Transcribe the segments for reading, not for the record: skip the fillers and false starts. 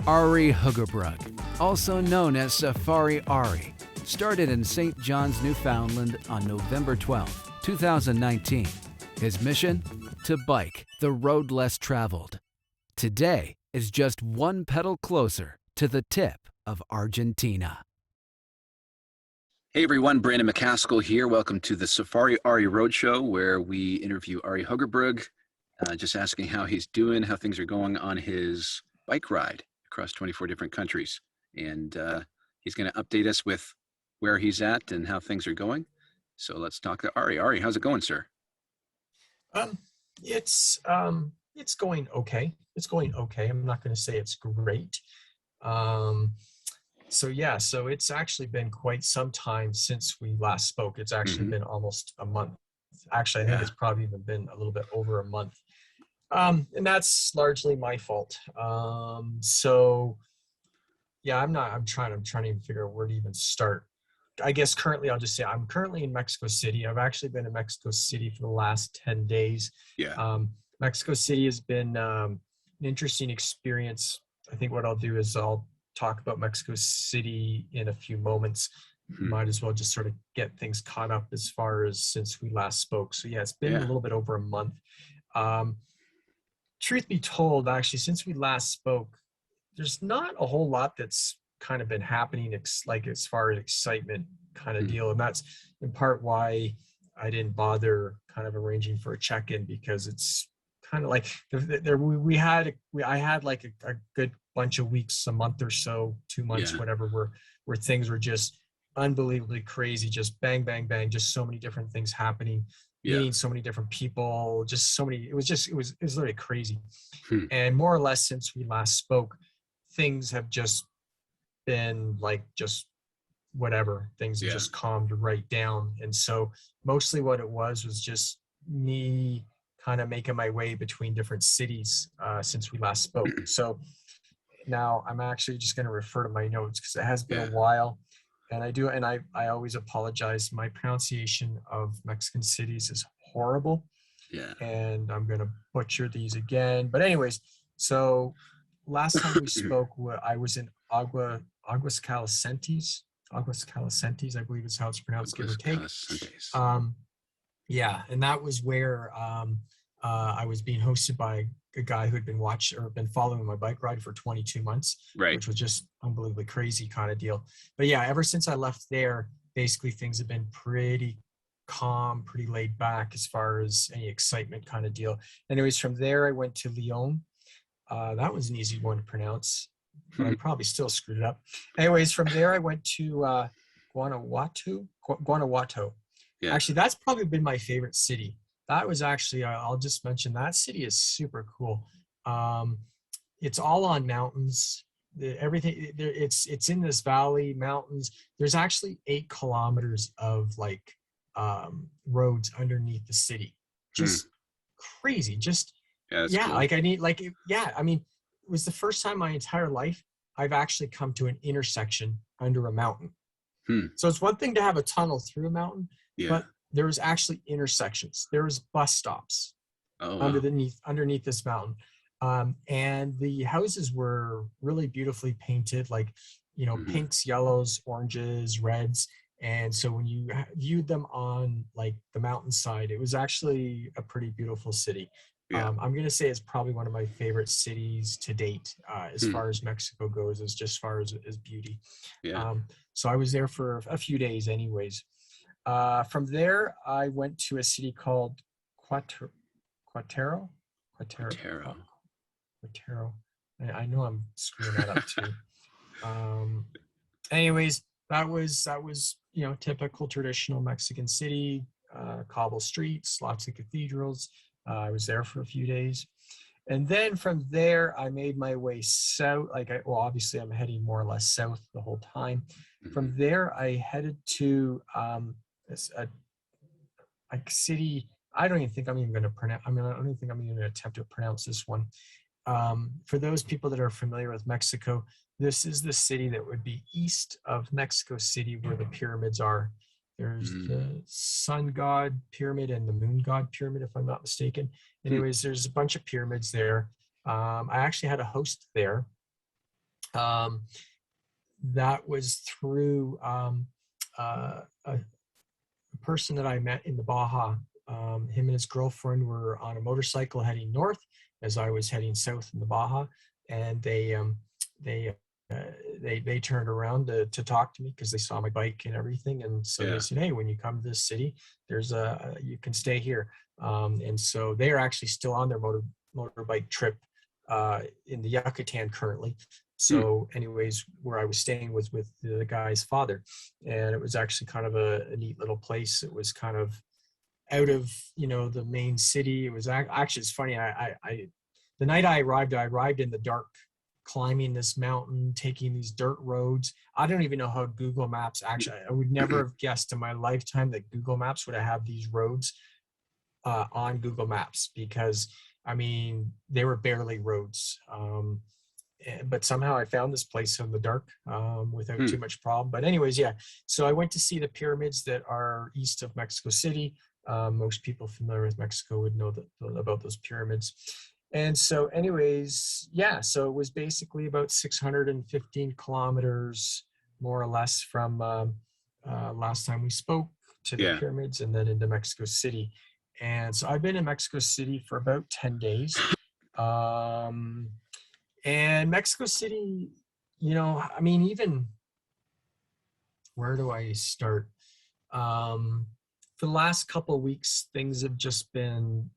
Arie Huggerbrug, also known as Safari Arie, started in St. John's, Newfoundland on November 12, 2019. His mission? To bike the road less traveled. Today is just one pedal closer to the tip of Argentina. Hey everyone, Brandon McCaskill here. Welcome to the Safari Arie Road Show, where we interview Arie Huggerbrug, just asking how he's doing, how things are going on his bike ride across 24 different countries. And he's going to update us with where he's at and how things are going. So let's talk to Arie. Arie, how's it going, sir? It's going okay. It's going okay. I'm not going to say it's great. So it's actually been quite some time since we last spoke. It's actually been almost a month. Actually, I think it's probably even been a little bit over a month. And that's largely my fault. I'm trying to even figure out where to even start. I guess currently I'll just say I'm currently in Mexico City. I've actually been in Mexico City for the last 10 days. Yeah. Mexico City has been an interesting experience. I think what I'll do is I'll talk about Mexico City in a few moments. Might as well just sort of get things caught up as far as since we last spoke. So it's been a little bit over a month. Truth be told, actually, since we last spoke, there's not a whole lot that's kind of been happening like as far as excitement kind of deal. And that's in part why I didn't bother kind of arranging for a check-in, because it's kind of like I had like a good bunch of weeks, a month or so, 2 months, whatever, where things were just unbelievably crazy, just bang, bang, bang, just so many different things happening, meeting so many different people, just so many, it was literally crazy. And more or less since we last spoke, things have just been like just whatever, things have just calmed right down. And so mostly what it was just me kind of making my way between different cities since we last spoke. So now I'm actually just going to refer to my notes because it has been a while. And I always apologize. My pronunciation of Mexican cities is horrible. Yeah. And I'm going to butcher these again. But anyways, so last time we spoke, I was in Aguascalientes, I believe is how it's pronounced, give or take. And that was where I was being hosted by a guy who had been following my bike ride for 22 months, which was just unbelievably crazy kind of deal. But ever since I left there, basically things have been pretty calm, pretty laid back as far as any excitement kind of deal. Anyways, from there I went to Leon. That was an easy one to pronounce, but I probably still screwed it up. Anyways, from there I went to Guanajuato. Yeah. Actually, that's probably been my favorite city. That was actually, I'll just mention, that city is super cool. It's all on mountains. Everything, it's in this valley, mountains. There's actually 8 kilometers of roads underneath the city. Just crazy. Just cool. It was the first time in my entire life I've actually come to an intersection under a mountain. So it's one thing to have a tunnel through a mountain, but there was actually intersections. There was bus stops underneath this mountain. And the houses were really beautifully painted, like, pinks, yellows, oranges, reds. And so when you viewed them on like the mountainside, it was actually a pretty beautiful city. I'm going to say it's probably one of my favorite cities to date, as far as Mexico goes, as far as beauty. So I was there for a few days anyways. From there, I went to a city called Quatero. I know I'm screwing that up too. Anyways, that was typical traditional Mexican city, cobble streets, lots of cathedrals. I was there for a few days. And then from there, I made my way south. Obviously I'm heading more or less south the whole time. From there, I headed to a city. I don't even think I'm even going to pronounce. I don't even think I'm even going to attempt to pronounce this one. For those people that are familiar with Mexico, this is the city that would be east of Mexico City, where the pyramids are. There's the sun god pyramid and the moon god pyramid, if I'm not mistaken. Anyways, there's a bunch of pyramids there. I actually had a host there That was through a person that I met in the Baja. Him and his girlfriend were on a motorcycle heading north as I was heading south in the Baja, and they turned around to talk to me because they saw my bike and everything, and so they said, "Hey, when you come to this city, there's you can stay here." And so they are actually still on their motorbike trip in the Yucatan currently. So anyways, where I was staying was with the guy's father, and it was actually kind of a neat little place. It was kind of out of, the main city. It was actually, it's funny. The night I arrived in the dark, climbing this mountain, taking these dirt roads. I don't even know how Google Maps actually, I would never have guessed in my lifetime that Google Maps would have these roads on Google Maps, because they were barely roads. But somehow I found this place in the dark without too much problem. But anyways, so I went to see the pyramids that are east of Mexico City. Most people familiar with Mexico would know about those pyramids. And so anyways, so it was basically about 615 kilometers, more or less, from last time we spoke to the pyramids and then into Mexico City. And so I've been in Mexico City for about 10 days. And Mexico City, even, where do I start? For the last couple of weeks, things have just been,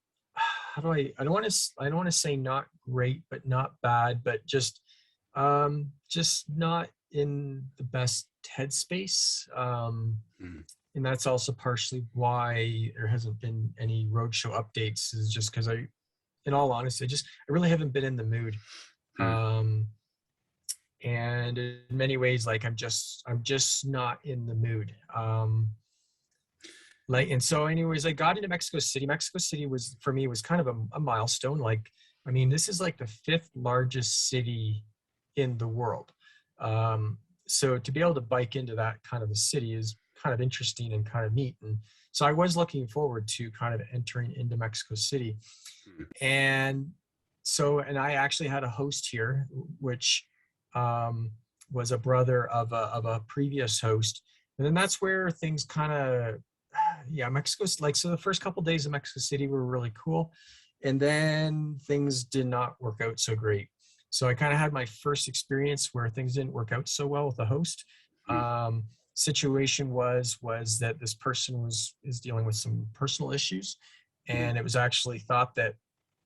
I don't want to say not great, but not bad, but just not in the best headspace. And that's also partially why there hasn't been any roadshow updates, is just because in all honesty, I really haven't been in the mood. And in many ways, like I'm just not in the mood. And so anyways, I got into Mexico City. Mexico City was, for me, was kind of a milestone. This is like the 5th largest city in the world. So to be able to bike into that kind of a city is kind of interesting and kind of neat. And so I was looking forward to kind of entering into Mexico City. And I actually had a host here, which was a brother of a previous host. And then that's where things kind of, Mexico's so the first couple of days of Mexico City were really cool. And then things did not work out so great. So I kind of had my first experience where things didn't work out so well with the host. Situation was that this person is dealing with some personal issues. And it was actually thought that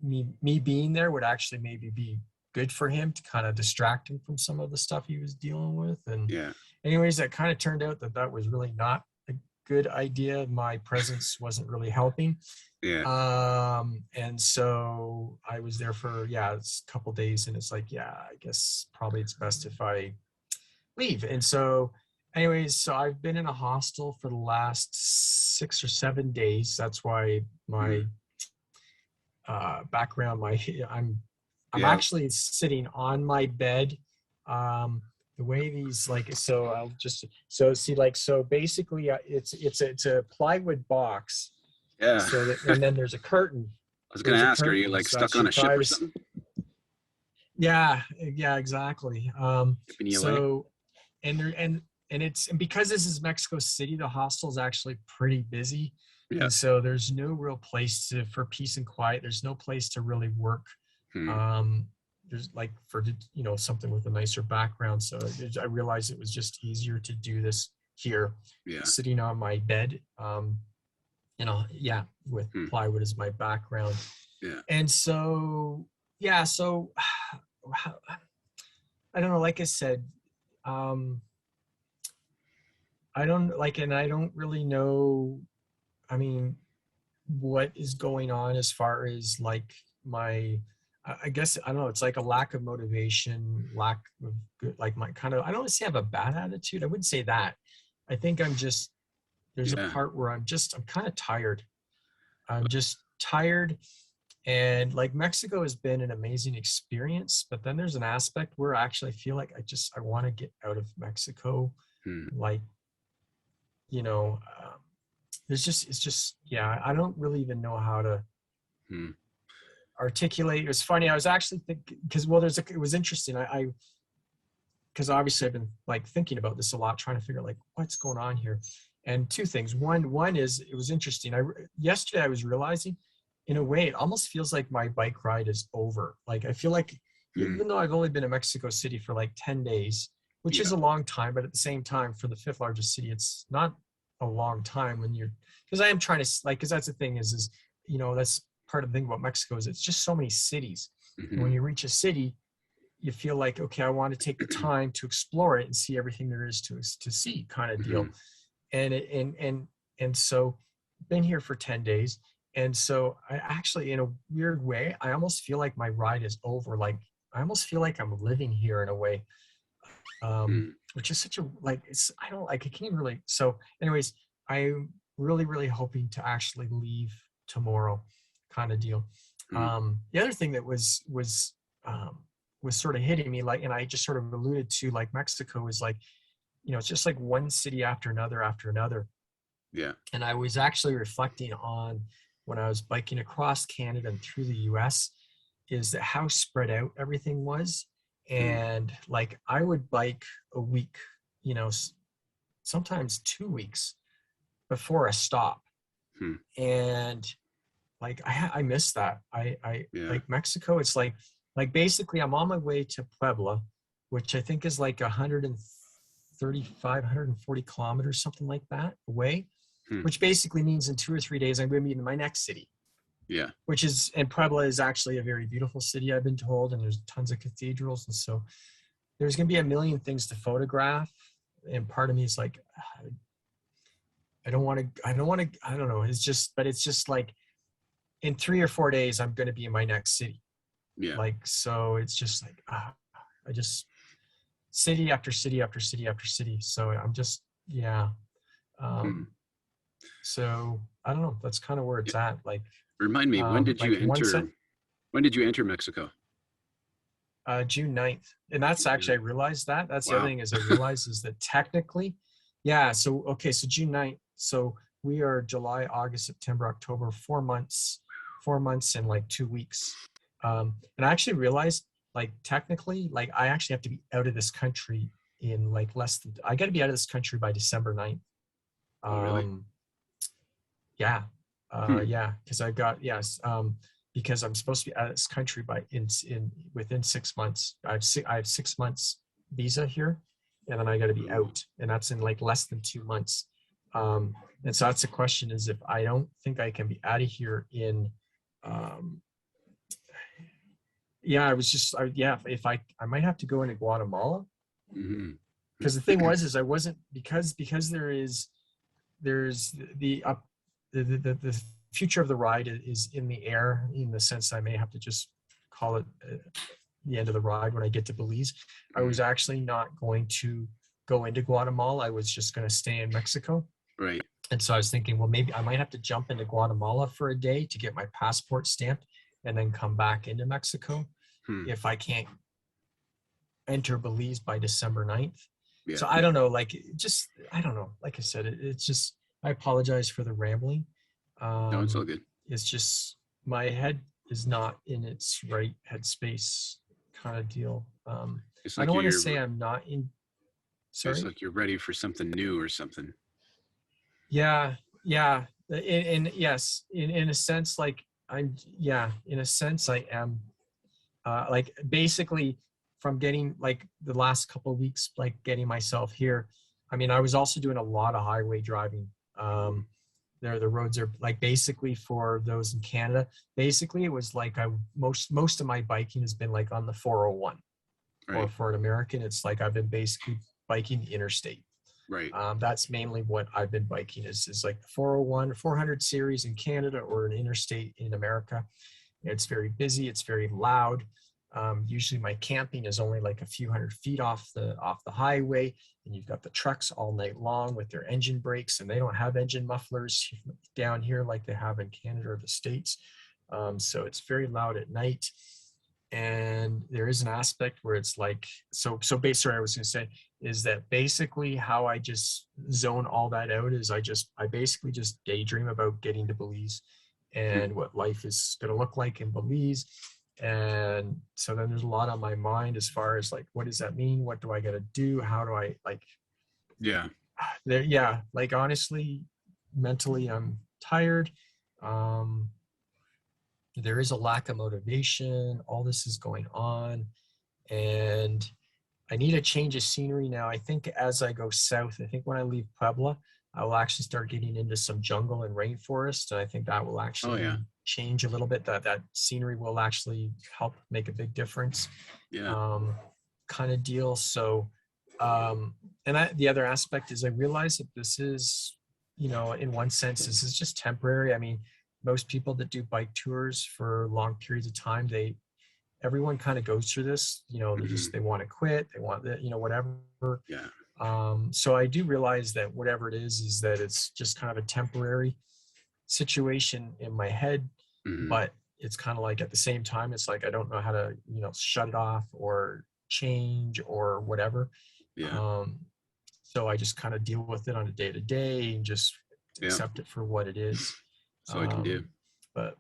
me being there would actually maybe be good for him to kind of distract him from some of the stuff he was dealing with. And anyways, that kind of turned out that was really not a good idea. My presence wasn't really helping. And so I was there for it's a couple of days, and it's like, I guess probably it's best if I leave. And so anyways, so I've been in a hostel for the last 6 or 7 days. That's why my background, I'm actually sitting on my bed. The way these so basically it's a plywood box. So and then there's a curtain. I was going to ask, are you stuck on a ship or something? Yeah, exactly. So and because this is Mexico City, the hostel is actually pretty busy. And so there's no real place for peace and quiet. There's no place to really work. There's for something with a nicer background. So I realized it was just easier to do this here, sitting on my bed, with plywood as my background. And so, so I don't know, like I said, I don't really know, what is going on as far as I guess, I don't know, it's like a lack of motivation, lack of good, my kind of, I don't want to say I have a bad attitude. I wouldn't say that. I think there's a part where I'm kind of tired. I'm just tired. And Mexico has been an amazing experience, but then there's an aspect where I actually feel like I want to get out of Mexico. I don't really even know how to articulate. It was funny. I was actually thinking, because it was interesting. because obviously I've been like thinking about this a lot, trying to figure out like what's going on here. And two things. One is, it was interesting. Yesterday I was realizing, in a way, it almost feels like my bike ride is over. Like I feel like, even though I've only been in Mexico City for like 10 days, which is a long time, but at the same time, for the fifth largest city, it's not a long time when you're, because I am trying to like, because that's the thing is, you know, that's part of the thing about Mexico is it's just so many cities. And when you reach a city, you feel like, okay, I want to take the time to explore it and see everything there is to see, kind of deal. And so been here for 10 days. And so I actually, in a weird way, I almost feel like my ride is over. Like, I almost feel like I'm living here in a way, which is such a, like, it's, I don't like, I can't really. So anyways, I'm really, really hoping to actually leave tomorrow, kind of deal. The other thing that was sort of hitting me, like, and I just sort of alluded to, like, Mexico is like, you know, it's just like one city after another after another. Yeah. And I was actually reflecting on, when I was biking across Canada and through the US, is that how spread out everything was. And like, I would bike a week, you know, sometimes 2 weeks before a stop. And like, I miss that. Like Mexico, it's like basically I'm on my way to Puebla, which I think is like 135, 140 kilometers, something like that away, which basically means in 2 or 3 days, I'm going to be in my next city. Yeah. Which is, and Puebla is actually a very beautiful city, I've been told, and there's tons of cathedrals. And so there's going to be a million things to photograph. And part of me is like, I don't know. It's just like, in 3 or 4 days, I'm going to be in my next city. Yeah. Like, so it's just like, I just, city after city after city after city. So I'm just, yeah. So I don't know. That's kind of where it's at. Like, remind me, when did you enter Mexico? June 9th. And that's actually, I realized that. That's the other thing is I realized is that technically, yeah. So, okay. So June 9th. So we are July, August, September, October, 4 months and like 2 weeks. And I actually realized, like, technically, like, I actually have to be out of this country in like I got to be out of this country by December 9th. Really? Yeah. Yeah. Cause I got, because I'm supposed to be out of this country within 6 months. I have 6 months visa here, and then I got to be out, and that's in like less than 2 months. And so that's the question, is if I don't think I can be out of here in, if I might have to go into Guatemala. Because the thing is I wasn't, because there's the future of the ride is in the air, in the sense I may have to just call it the end of the ride when I get to Belize. I was actually not going to go into Guatemala. I was just going to stay in Mexico. Right. And so I was thinking, well, maybe I might have to jump into Guatemala for a day to get my passport stamped and then come back into Mexico if I can't enter Belize by December 9th. Yeah. So I don't know, like, I don't know. Like I said, it's just, I apologize for the rambling. No, it's all good. It's just, my head is not in its right headspace, kind of deal. Like I don't want to say I'm not in. Sorry? It's like you're ready for something new or something. Yeah. In a sense, like in a sense I am, like, basically from getting, like, the last couple of weeks, like, getting myself here. I mean, I was also doing a lot of highway driving. The roads are, like, basically, for those in Canada, basically it was like most of my biking has been like on the 401. Right. Or for an American, it's like I've been basically biking the interstate. Right. That's mainly what I've been biking is like the 401, 400 series in Canada, or an interstate in America. It's very busy. It's very loud. Usually my camping is only like a few hundred feet off the highway, and you've got the trucks all night long with their engine brakes, and they don't have engine mufflers down here like they have in Canada or the States. So it's very loud at night. And there is an aspect where it's like, so basically I was going to say is that basically how I just zone all that out is I basically just daydream about getting to Belize and what life is going to look like in Belize. And so then there's a lot on my mind as far as like, what does that mean? What do I got to do? How do I like, like honestly, mentally, I'm tired. There is a lack of motivation. All this is going on, and I need a change of scenery now. I think as I go south, I think when I leave Puebla, I will actually start getting into some jungle and rainforest. And I think that will actually change a little bit. That scenery will actually help make a big difference. Kind of deal. So, the other aspect is I realize that this is, in one sense, this is just temporary. I mean, most people that do bike tours for long periods of time, everyone kind of goes through this, they want to quit, they want that, whatever. So I do realize that whatever it is that it's just kind of a temporary situation in my head, but it's kind of like at the same time, it's like, I don't know how to, shut it off or change or whatever. So I just kind of deal with it on a day to day and just accept it for what it is. So I can do. But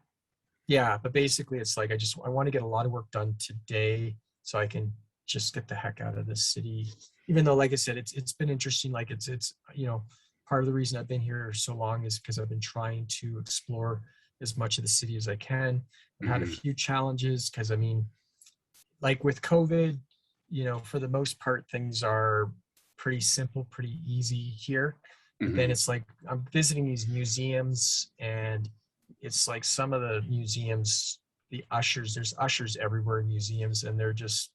basically it's like, I want to get a lot of work done today so I can just get the heck out of this city. Even though, like I said, it's been interesting. Like it's, part of the reason I've been here so long is because I've been trying to explore as much of the city as I can. I've had a few challenges because, I mean, like with COVID, for the most part, things are pretty simple, pretty easy here. But then it's like I'm visiting these museums, and it's like some of the museums, there's ushers everywhere in museums, and they're just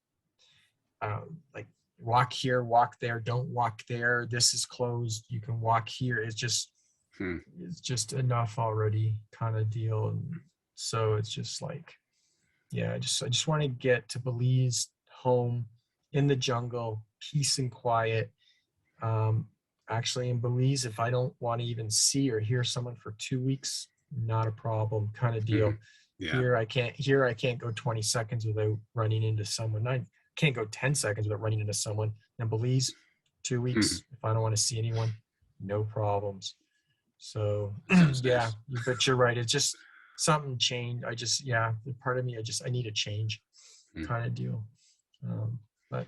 like, walk here, walk there, don't walk there. This is closed. You can walk here. It's just enough already kind of deal. And so it's just like, I just want to get to Belize, home, in the jungle, peace and quiet. Actually in Belize, if I don't want to even see or hear someone for 2 weeks, not a problem kind of deal. Here I can't go 20 seconds without running into someone. I can't go 10 seconds without running into someone. In Belize, 2 weeks, if I don't want to see anyone, no problems. So but you're right. It's just something changed. Part of me, I need a change kind of deal. But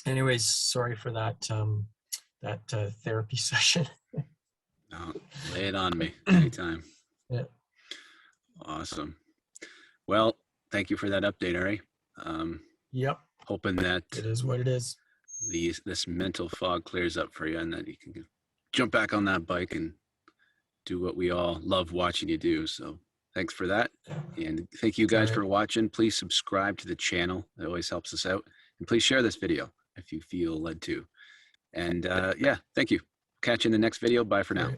anyways, sorry for that therapy session. No, lay it on me anytime. Awesome. Well, thank you for that update, Arie. Hoping that it is what it is. This mental fog clears up for you, and that you can jump back on that bike and do what we all love watching you do. So thanks for that. And thank you guys for watching. Please subscribe to the channel. It always helps us out. And please share this video if you feel led to. And thank you. Catch you in the next video. Bye for now.